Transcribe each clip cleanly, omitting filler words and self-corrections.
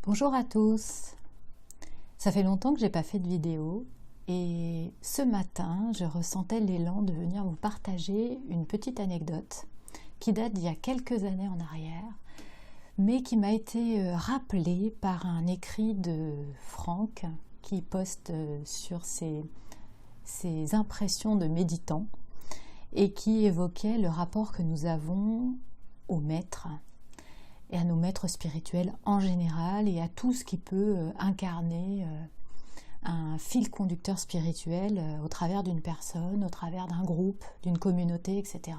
Bonjour à tous. Ça fait longtemps que j'ai pas fait de vidéo et ce matin, je ressentais l'élan de venir vous partager une petite anecdote qui date d'il y a quelques années en arrière, mais qui m'a été rappelée par un écrit de Franck qui poste sur ses impressions de méditant et qui évoquait le rapport que nous avons au maître et à nos maîtres spirituels en général et à tout ce qui peut incarner un fil conducteur spirituel au travers d'une personne, au travers d'un groupe, d'une communauté, etc.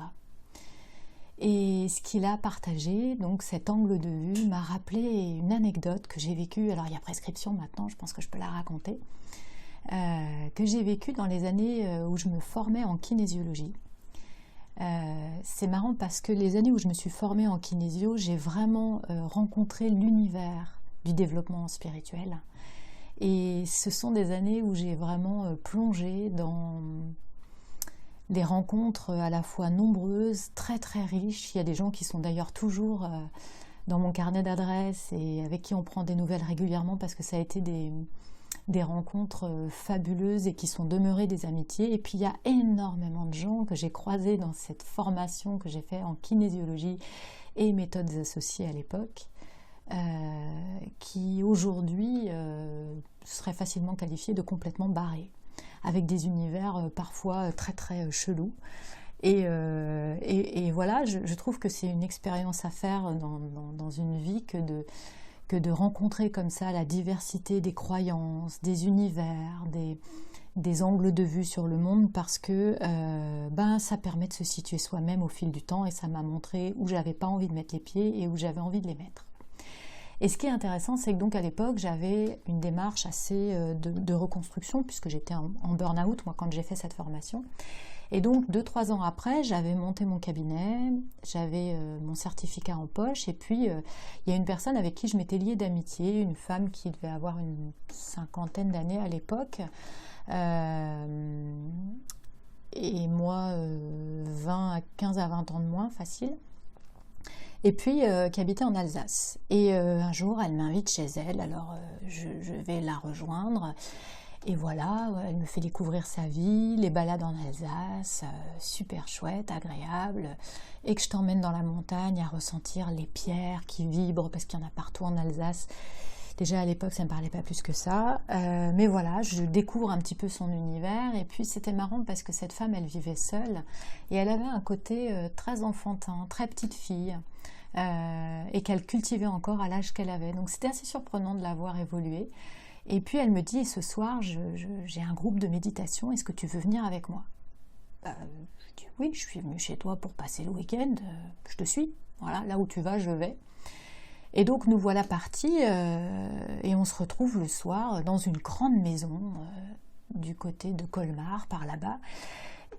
Et ce qu'il a partagé, donc cet angle de vue, m'a rappelé une anecdote que j'ai vécue, alors il y a prescription maintenant, je pense que je peux la raconter, que j'ai vécue dans les années où je me formais en kinésiologie. C'est marrant parce que les années où je me suis formée en kinésio, j'ai vraiment rencontré l'univers du développement spirituel. Et ce sont des années où j'ai vraiment plongé dans des rencontres à la fois nombreuses, très très riches. Il y a des gens qui sont d'ailleurs toujours dans mon carnet d'adresses et avec qui on prend des nouvelles régulièrement parce que ça a été des rencontres fabuleuses et qui sont demeurées des amitiés. Et puis il y a énormément de gens que j'ai croisés dans cette formation que j'ai fait en kinésiologie et méthodes associées à l'époque, qui aujourd'hui seraient facilement qualifiés de complètement barrés, avec des univers parfois très très chelous. Et voilà, je trouve que c'est une expérience à faire dans une vie que de rencontrer comme ça la diversité des croyances, des univers, des angles de vue sur le monde, parce que ça permet de se situer soi-même au fil du temps, et ça m'a montré où j'avais pas envie de mettre les pieds et où j'avais envie de les mettre. Et ce qui est intéressant, c'est que donc à l'époque, j'avais une démarche assez de reconstruction, puisque j'étais en burn-out, moi, quand j'ai fait cette formation. Et donc, 2-3 ans après, j'avais monté mon cabinet, j'avais mon certificat en poche, et puis il y a une personne avec qui je m'étais liée d'amitié, une femme qui devait avoir une 50aine d'années à l'époque, et moi, 15 à 20 ans de moins, facile. Et puis qui habitait en Alsace. Et un jour, elle m'invite chez elle, alors je vais la rejoindre. Et voilà, elle me fait découvrir sa vie, les balades en Alsace, super chouette, agréable, et que je t'emmène dans la montagne à ressentir les pierres qui vibrent, parce qu'il y en a partout en Alsace. Déjà à l'époque, ça ne me parlait pas plus que ça, mais voilà, je découvre un petit peu son univers. Et puis c'était marrant parce que cette femme, elle vivait seule, et elle avait un côté très enfantin, très petite fille, et qu'elle cultivait encore à l'âge qu'elle avait. Donc c'était assez surprenant de la voir évoluer. Et puis elle me dit, ce soir, j'ai un groupe de méditation, est-ce que tu veux venir avec moi? Je dis, oui, je suis venue chez toi pour passer le week-end, je te suis, voilà, là où tu vas, je vais. Et donc nous voilà partis, et on se retrouve le soir dans une grande maison, du côté de Colmar, par là-bas.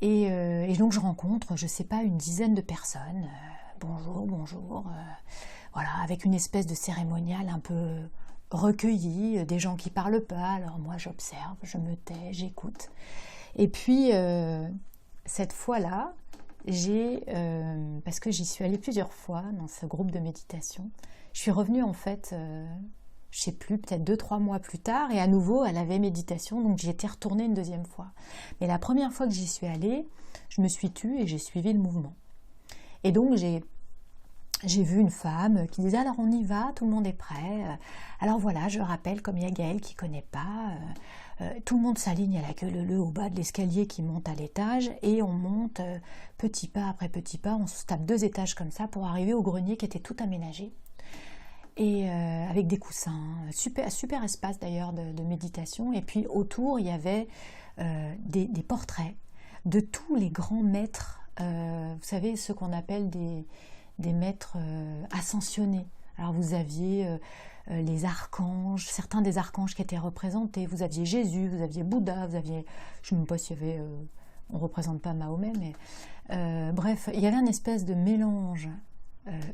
Et donc je rencontre, je sais pas, une dizaine de personnes, bonjour, voilà, avec une espèce de cérémonial un peu recueilli, des gens qui parlent pas, alors moi j'observe, je me tais, j'écoute. Et puis cette fois-là, parce que j'y suis allée plusieurs fois dans ce groupe de méditation, je suis revenue en fait, je sais plus, peut-être 2-3 mois plus tard, et à nouveau elle avait méditation, donc j'y étais retournée une deuxième fois. Mais la première fois que j'y suis allée, je me suis tue et j'ai suivi le mouvement. Et donc j'ai vu une femme qui disait, alors on y va, tout le monde est prêt. Alors voilà, je rappelle, comme il y a Gaëlle qui ne connaît pas, tout le monde s'aligne à la queue leu-leu au bas de l'escalier qui monte à l'étage, et on monte petit pas après petit pas, on se tape 2 étages comme ça pour arriver au grenier qui était tout aménagé. Et avec des coussins, super espace d'ailleurs de méditation. Et puis autour, il y avait des portraits de tous les grands maîtres, vous savez, ceux qu'on appelle des maîtres ascensionnés. Alors vous aviez les archanges, certains des archanges qui étaient représentés, vous aviez Jésus, vous aviez Bouddha, vous aviez, je ne sais même pas s'il y avait, on ne représente pas Mahomet, mais bref, il y avait un espèce de mélange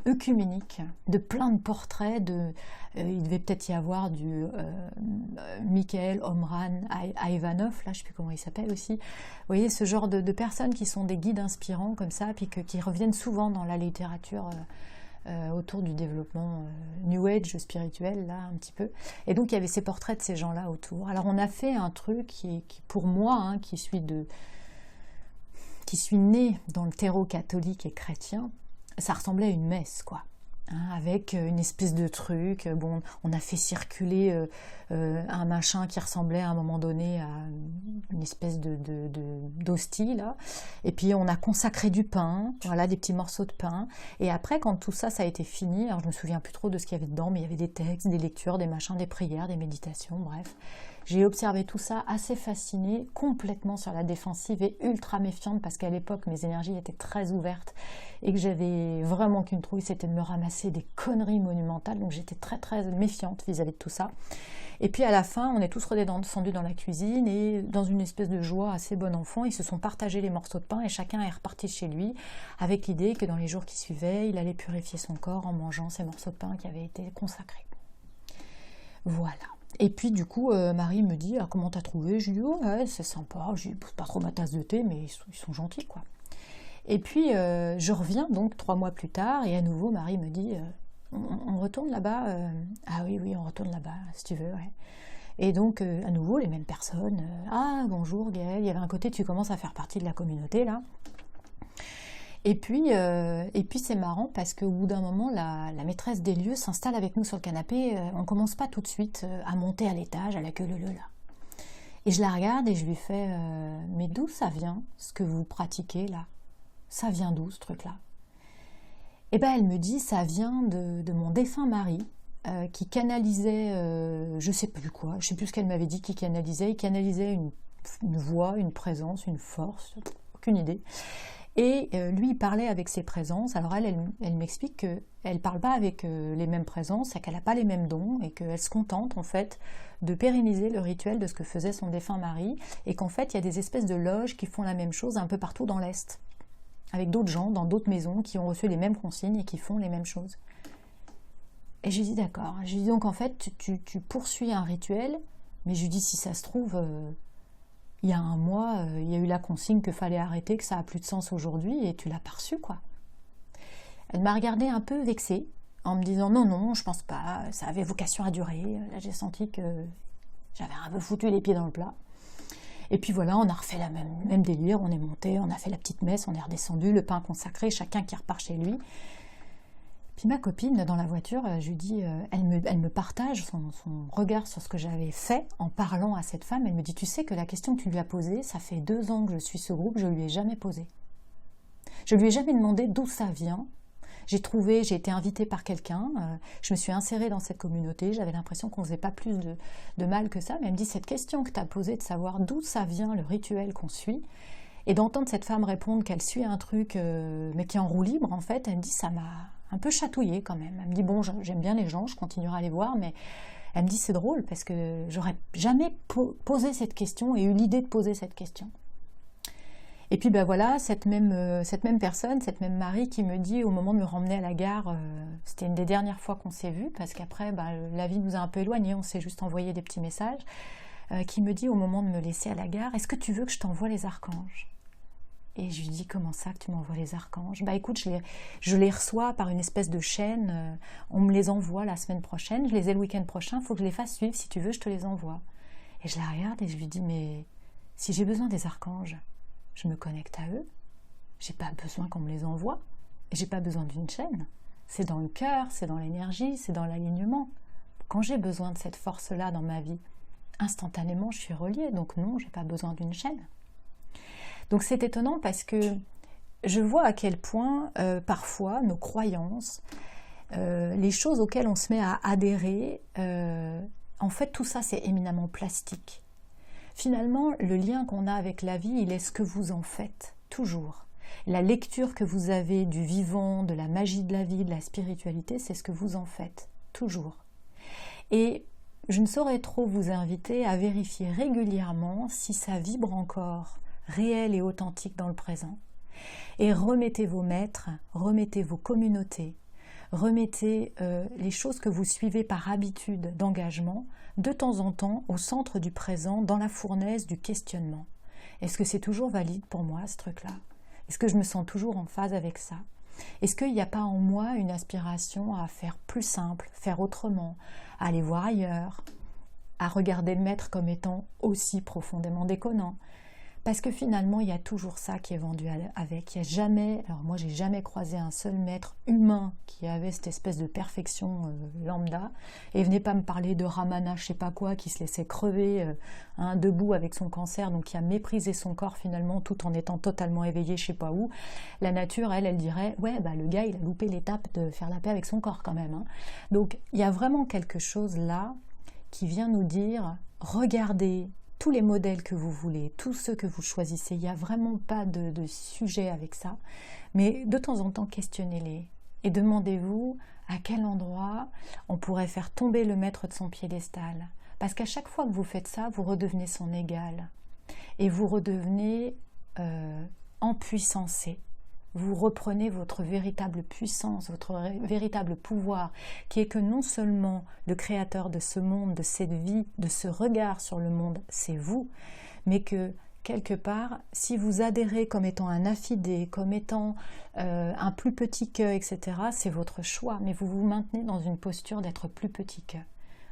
œcuménique de plein de portraits, il devait peut-être y avoir du Michael Omran Ivanov, là je ne sais plus comment il s'appelle aussi, vous voyez ce genre de personnes qui sont des guides inspirants comme ça, puis qui reviennent souvent dans la littérature autour du développement New Age spirituel, là, un petit peu. Et donc, il y avait ces portraits de ces gens-là autour. Alors, on a fait un truc qui pour moi, hein, qui suis née dans le terreau catholique et chrétien, ça ressemblait à une messe, quoi. Hein, avec une espèce de truc, bon, on a fait circuler un machin qui ressemblait à un moment donné à une espèce d'hostie, là, et puis on a consacré du pain, voilà, des petits morceaux de pain, et après, quand tout ça, ça a été fini, alors je me souviens plus trop de ce qu'il y avait dedans, mais il y avait des textes, des lectures, des machins, des prières, des méditations, bref. J'ai observé tout ça assez fascinée, complètement sur la défensive et ultra méfiante, parce qu'à l'époque, mes énergies étaient très ouvertes et que j'avais vraiment qu'une trouille, c'était de me ramasser des conneries monumentales, donc j'étais très très méfiante vis-à-vis de tout ça. Et puis à la fin, on est tous redescendus dans la cuisine et dans une espèce de joie assez bon enfant, ils se sont partagés les morceaux de pain et chacun est reparti chez lui avec l'idée que dans les jours qui suivaient, il allait purifier son corps en mangeant ces morceaux de pain qui avaient été consacrés. Voilà. Et puis du coup, Marie me dit, ah, comment t'as trouvé? Je lui dis, oh, ouais, c'est sympa, je lui dis, pas trop ma tasse de thé, mais ils sont gentils, quoi. Et puis, je reviens donc 3 mois plus tard, et à nouveau, Marie me dit, on retourne là-bas? Ah oui, on retourne là-bas, si tu veux, ouais. Et donc, à nouveau, les mêmes personnes, ah, bonjour Gaëlle, il y avait un côté, tu commences à faire partie de la communauté, là. Et puis c'est marrant parce qu'au bout d'un moment, la maîtresse des lieux s'installe avec nous sur le canapé. On commence pas tout de suite à monter à l'étage, à la queue leu là. Et je la regarde et je lui fais mais d'où ça vient, ce que vous pratiquez là? Ça vient d'où, ce truc-là? Et ben elle me dit, ça vient de mon défunt mari, qui canalisait, je sais plus quoi, je sais plus ce qu'elle m'avait dit, il canalisait une voix, une présence, une force, aucune idée. Et lui, il parlait avec ses présences. Alors elle m'explique qu'elle ne parle pas avec les mêmes présences, qu'elle n'a pas les mêmes dons, et qu'elle se contente, en fait, de pérenniser le rituel de ce que faisait son défunt mari, et qu'en fait, il y a des espèces de loges qui font la même chose un peu partout dans l'Est, avec d'autres gens, dans d'autres maisons, qui ont reçu les mêmes consignes et qui font les mêmes choses. Et je lui dis, d'accord. Je lui dis, donc, en fait, tu poursuis un rituel, mais je lui dis, si ça se trouve... il y a un mois, il y a eu la consigne qu'il fallait arrêter, que ça a plus de sens aujourd'hui, et tu l'as pas reçu, quoi. Elle m'a regardée un peu vexée, en me disant non, je pense pas, ça avait vocation à durer. Là, j'ai senti que j'avais un peu foutu les pieds dans le plat. Et puis voilà, on a refait la même délire, on est monté, on a fait la petite messe, on est redescendu, le pain consacré, chacun qui repart chez lui. Puis ma copine, dans la voiture, je lui dis, elle me partage son regard sur ce que j'avais fait en parlant à cette femme. Elle me dit, tu sais que la question que tu lui as posée, ça fait 2 ans que je suis ce groupe, je ne lui ai jamais posée. Je ne lui ai jamais demandé d'où ça vient. J'ai été invitée par quelqu'un, je me suis insérée dans cette communauté, j'avais l'impression qu'on ne faisait pas plus de mal que ça. Mais elle me dit, cette question que tu as posée de savoir d'où ça vient le rituel qu'on suit, et d'entendre cette femme répondre qu'elle suit un truc, mais qui est en roue libre, en fait, elle me dit, ça m'a un peu chatouillée quand même. Elle me dit, bon, j'aime bien les gens, je continuerai à les voir, mais elle me dit, c'est drôle, parce que j'aurais jamais posé cette question et eu l'idée de poser cette question. Et puis ben voilà, cette même personne, cette même Marie qui me dit, au moment de me ramener à la gare, c'était une des dernières fois qu'on s'est vus, parce qu'après, la vie nous a un peu éloignés, on s'est juste envoyé des petits messages, qui me dit au moment de me laisser à la gare, est-ce que tu veux que je t'envoie les archanges? Et je lui dis, comment ça que tu m'envoies les archanges? Bah écoute, je les reçois par une espèce de chaîne, on me les envoie la semaine prochaine, je les ai le week-end prochain, il faut que je les fasse suivre, si tu veux, je te les envoie. Et je la regarde et je lui dis, mais si j'ai besoin des archanges, je me connecte à eux, j'ai pas besoin qu'on me les envoie, et j'ai pas besoin d'une chaîne. C'est dans le cœur, c'est dans l'énergie, c'est dans l'alignement. Quand j'ai besoin de cette force-là dans ma vie, instantanément je suis reliée, donc non, j'ai pas besoin d'une chaîne. Donc c'est étonnant parce que je vois à quel point parfois nos croyances, les choses auxquelles on se met à adhérer, en fait tout ça c'est éminemment plastique. Finalement, le lien qu'on a avec la vie, il est ce que vous en faites, toujours. La lecture que vous avez du vivant, de la magie de la vie, de la spiritualité, c'est ce que vous en faites, toujours. Et je ne saurais trop vous inviter à vérifier régulièrement si ça vibre encore, réel et authentique dans le présent. Et remettez vos maîtres, remettez vos communautés, remettez les choses que vous suivez par habitude d'engagement, de temps en temps au centre du présent, dans la fournaise du questionnement. Est-ce que c'est toujours valide pour moi ce truc-là? Est-ce que je me sens toujours en phase avec ça? Est-ce qu'il n'y a pas en moi une aspiration à faire plus simple, faire autrement, à aller voir ailleurs, à regarder le maître comme étant aussi profondément déconnant? Parce que finalement, il y a toujours ça qui est vendu avec. Il y a jamais, alors moi, j'ai jamais croisé un seul maître humain qui avait cette espèce de perfection lambda. Et venez pas me parler de Ramana, je sais pas quoi, qui se laissait crever debout avec son cancer, donc qui a méprisé son corps finalement, tout en étant totalement éveillé, je sais pas où. La nature, elle dirait, ouais, bah le gars, il a loupé l'étape de faire la paix avec son corps quand même. Hein. Donc, il y a vraiment quelque chose là qui vient nous dire, regardez tous les modèles que vous voulez, tous ceux que vous choisissez, il n'y a vraiment pas de sujet avec ça, mais de temps en temps, questionnez-les et demandez-vous à quel endroit on pourrait faire tomber le maître de son piédestal. Parce qu'à chaque fois que vous faites ça, vous redevenez son égal et vous redevenez empuissancé. Vous reprenez votre véritable puissance, votre véritable pouvoir, qui est que non seulement le créateur de ce monde, de cette vie, de ce regard sur le monde, c'est vous, mais que quelque part, si vous adhérez comme étant un affidé, comme étant un plus petit que, etc., c'est votre choix, mais vous vous maintenez dans une posture d'être plus petit que.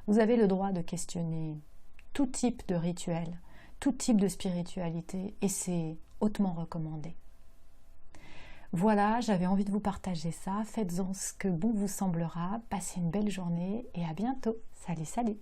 Vous avez le droit de questionner tout type de rituel, tout type de spiritualité, et c'est hautement recommandé. Voilà, j'avais envie de vous partager ça. Faites-en ce que bon vous semblera. Passez une belle journée et à bientôt. Salut, salut!